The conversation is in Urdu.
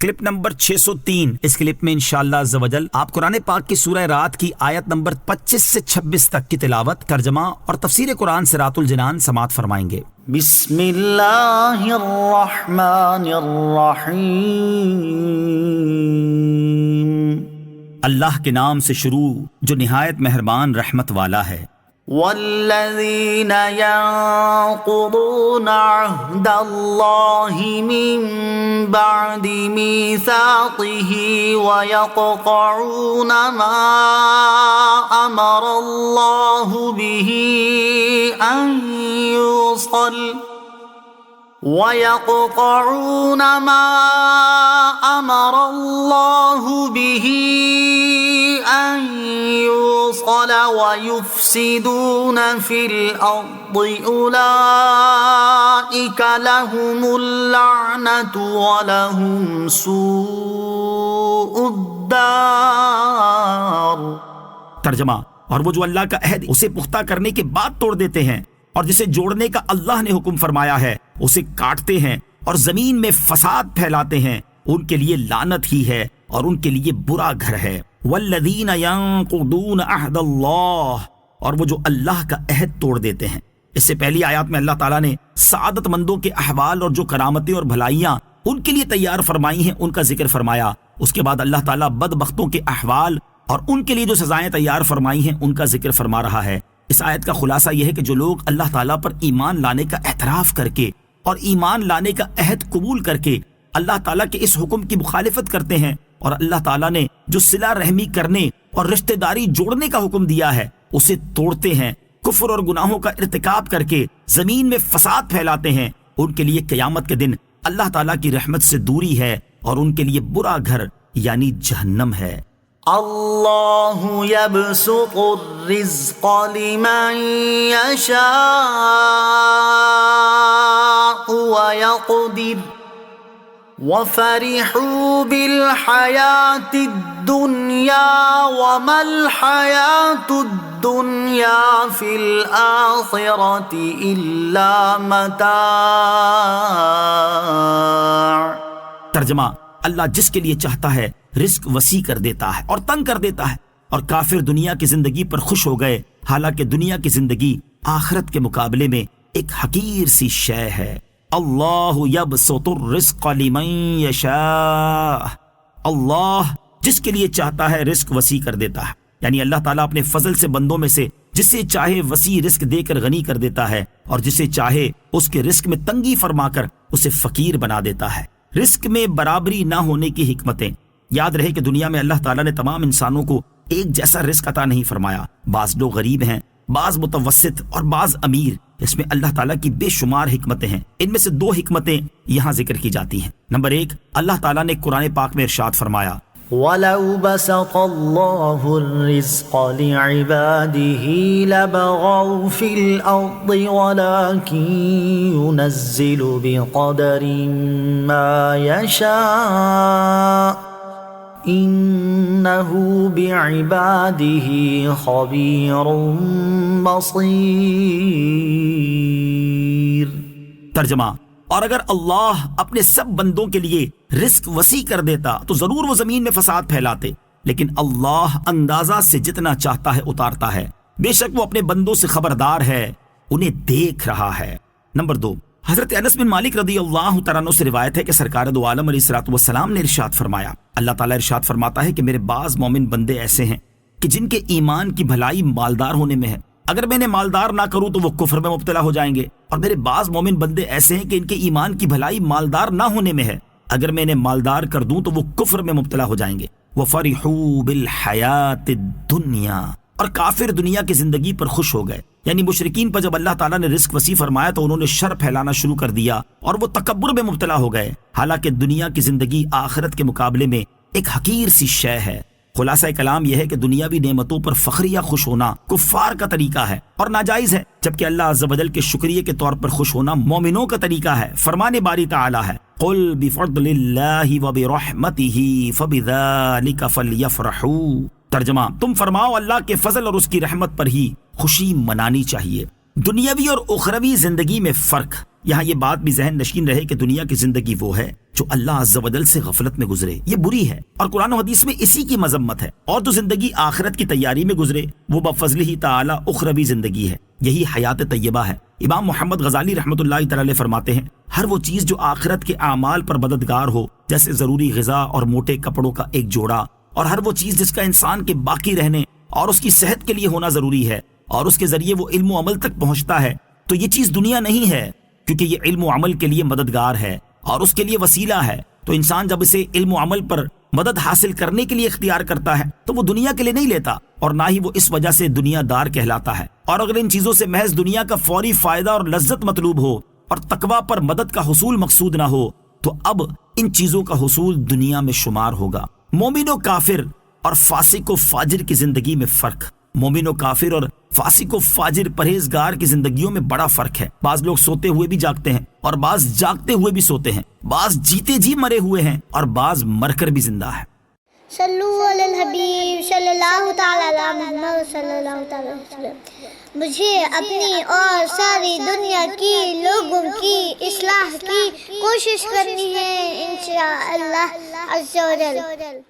Clip number 603۔ اس کلپ میں انشاءاللہ عز و جل آپ قرآن پاک کی سورہ رات کی آیت نمبر 25 سے 26 تک کی تلاوت، ترجمہ اور تفسیر قرآن صراط الجنان سماعت فرمائیں گے۔ بسم اللہ الرحمن الرحیم۔ اللہ کے نام سے شروع جو نہایت مہربان رحمت والا ہے۔ والذین ينقضون عہد اللہ من بعد میثاقہ ویقطعون ما امر اللہ به ان یوصل وَيَقْطَعُونَ مَا أَمَرَ اللَّهُ بِهِ أَن يُوصَلَ وَيُفْسِدُونَ فِي الْأَرْضِ أُولَئِكَ لَهُمُ اللَّعْنَةُ وَلَهُمْ سُوءُ الدَّارِ۔ ترجمہ، اور وہ جو اللہ کا عہد اسے پختہ کرنے کے بعد توڑ دیتے ہیں اور جسے جوڑنے کا اللہ نے حکم فرمایا ہے اسے کاٹتے ہیں اور زمین میں فساد پھیلاتے ہیں، ان کے لیے لعنت ہی ہے اور ان کے لیے برا گھر ہے۔ والذین ینقضون عہد اللہ، اور وہ جو اللہ کا عہد توڑ دیتے ہیں۔ اس سے پہلی آیات میں اللہ تعالیٰ نے سعادت مندوں کے احوال اور جو کرامتیں اور بھلائیاں ان کے لیے تیار فرمائی ہیں ان کا ذکر فرمایا۔ اس کے بعد اللہ تعالیٰ بدبختوں کے احوال اور ان کے لیے جو سزائیں تیار فرمائی ہیں ان کا ذکر فرما رہا ہے۔ اس آیت کا خلاصہ یہ ہے کہ جو لوگ اللہ تعالیٰ پر ایمان لانے کا اعتراف کر کے اور ایمان لانے کا عہد قبول کر کے اللہ تعالیٰ کے اس حکم کی مخالفت کرتے ہیں اور اللہ تعالیٰ نے جو صلہ رحمی کرنے اور رشتہ داری جوڑنے کا حکم دیا ہے اسے توڑتے ہیں، کفر اور گناہوں کا ارتکاب کر کے زمین میں فساد پھیلاتے ہیں، ان کے لیے قیامت کے دن اللہ تعالیٰ کی رحمت سے دوری ہے اور ان کے لیے برا گھر یعنی جہنم ہے۔ اللہ یبسط الرزق لمن یشاء ویقدر وفرحوا بالحیاة الدنیا وما الحیاة الدنیا فی الآخرة الا متاع۔ ترجمہ، اللہ جس کے لیے چاہتا ہے رزق وسیع کر دیتا ہے اور تنگ کر دیتا ہے، اور کافر دنیا کی زندگی پر خوش ہو گئے، حالانکہ دنیا کی زندگی آخرت کے مقابلے میں ایک حقیر سی شے ہے۔ اللہ یبسط الرزق لمن یشاء، اللہ جس کے لیے چاہتا ہے رزق وسیع کر دیتا ہے، یعنی اللہ تعالیٰ اپنے فضل سے بندوں میں سے جسے چاہے وسیع رزق دے کر غنی کر دیتا ہے اور جسے چاہے اس کے رزق میں تنگی فرما کر اسے فقیر بنا دیتا ہے۔ رزق میں برابری نہ ہونے کی حکمتیں۔ یاد رہے کہ دنیا میں اللہ تعالیٰ نے تمام انسانوں کو ایک جیسا رزق عطا نہیں فرمایا، بعض لوگ غریب ہیں، بعض متوسط اور بعض امیر۔ اس میں اللہ تعالیٰ کی بے شمار حکمتیں ہیں، ان میں سے دو حکمتیں یہاں ذکر کی جاتی ہیں۔ نمبر 1، اللہ تعالیٰ نے قرآن پاک میں ارشاد فرمایا، وَلَوْ بَسَطَ اللَّهُ الرِّزْقَ لِعِبَادِهِ لَبَغَوْا فِي الْأَرْضِ وَلَكِنْ يُنَزِّلُ بِقَدَرٍ مَا يَشَاءُ إِنَّهُ بِعِبَادِهِ خَبِيرٌ بَصِيرٌ۔ ترجمہ، اور اگر اللہ اپنے سب بندوں کے لیے رزق وسیع کر دیتا تو ضرور وہ زمین میں فساد پھیلاتے، لیکن اللہ اندازہ سے جتنا چاہتا ہے اتارتا ہے، بے شک وہ اپنے بندوں سے خبردار ہے، انہیں دیکھ رہا ہے۔ نمبر 2، حضرت انس بن مالک رضی اللہ تعالیٰ عنہ سے روایت ہے کہ سرکار دو عالم علیہ الصلوۃ والسلام نے ارشاد فرمایا، اللہ تعالیٰ ارشاد فرماتا ہے کہ میرے بعض مومن بندے ایسے ہیں کہ جن کے ایمان کی بھلائی مالدار ہونے میں ہے، اگر میں نے مالدار نہ کروں تو وہ کفر میں مبتلا ہو جائیں گے، اور میرے بعض مومن بندے ایسے ہیں کہ ان کے ایمان کی بھلائی مالدار نہ ہونے میں ہے، اگر میں انہیں مالدار کر دوں تو وہ کفر میں مبتلا ہو جائیں گے۔ وَفَرِحُوا بِالْحَيَاةِ الدُّنْيَا، اور کافر دنیا کی زندگی پر خوش ہو گئے، یعنی مشرکین پر جب اللہ تعالیٰ نے رزق وسیع فرمایا تو انہوں نے شر پھیلانا شروع کر دیا اور وہ تکبر میں مبتلا ہو گئے، حالانکہ دنیا کی زندگی آخرت کے مقابلے میں ایک حقیر سی شے ہے۔ خلاصہ کلام یہ ہے کہ دنیاوی نعمتوں پر فخر یا خوش ہونا کفار کا طریقہ ہے اور ناجائز ہے، جبکہ اللہ عز و جل کے شکریہ کے طور پر خوش ہونا مومنوں کا طریقہ ہے۔ فرمان باری تعالی ہے، قل بفضل اللہ وبرحمتہ فبذلک فلیفرحوا۔ ترجمہ، تم فرماؤ اللہ کے فضل اور اس کی رحمت پر ہی خوشی منانی چاہیے۔ دنیاوی اور اخروی زندگی میں فرق۔ یہاں یہ بات بھی ذہن نشین رہے کہ دنیا کی زندگی وہ ہے جو اللہ عز و جل سے غفلت میں گزرے، یہ بری ہے، اور قرآن و حدیث میں اسی کی مذمت ہے، اور جو زندگی آخرت کی تیاری میں گزرے وہ بفضل ہی تعالی اخروی زندگی ہے، یہی حیات طیبہ ہے۔ امام محمد غزالی رحمۃ اللہ تعالی فرماتے ہیں ہر وہ چیز جو آخرت کے اعمال پر مددگار ہو، جیسے ضروری غذا اور موٹے کپڑوں کا ایک جوڑا، اور ہر وہ چیز جس کا انسان کے باقی رہنے اور اس کی صحت کے لیے ہونا ضروری ہے اور اس کے ذریعے وہ علم و عمل تک پہنچتا ہے، تو یہ چیز دنیا نہیں ہے، کیونکہ یہ علم و عمل کے لیے مددگار ہے اور اس کے لیے وسیلہ ہے۔ تو انسان جب اسے علم و عمل پر مدد حاصل کرنے کے لیے اختیار کرتا ہے تو وہ دنیا کے لیے نہیں لیتا، اور نہ ہی وہ اس وجہ سے دنیا دار کہلاتا ہے۔ اور اگر ان چیزوں سے محض دنیا کا فوری فائدہ اور لذت مطلوب ہو اور تقویٰ پر مدد کا حصول مقصود نہ ہو تو اب ان چیزوں کا حصول دنیا میں شمار ہوگا۔ مومن و کافر اور فاسق و فاجر کی زندگی میں فرق۔ مومن و کافر اور فاسق و فاجر پرہیزگار کی زندگیوں میں بڑا فرق ہے۔ بعض لوگ سوتے ہوئے بھی جاگتے ہیں اور بعض جاگتے ہوئے بھی سوتے ہیں، بعض جیتے جی مرے ہوئے ہیں اور بعض مر کر بھی زندہ ہے۔ صلو علی الحبیب صلی اللہ تعالی علی محمد صلی اللہ تعالی علیہ وسلم۔ مجھے اپنی اور ساری دنیا کی لوگوں کی اصلاح کی کوشش کرنی ہے انشاءاللہ عز و جل۔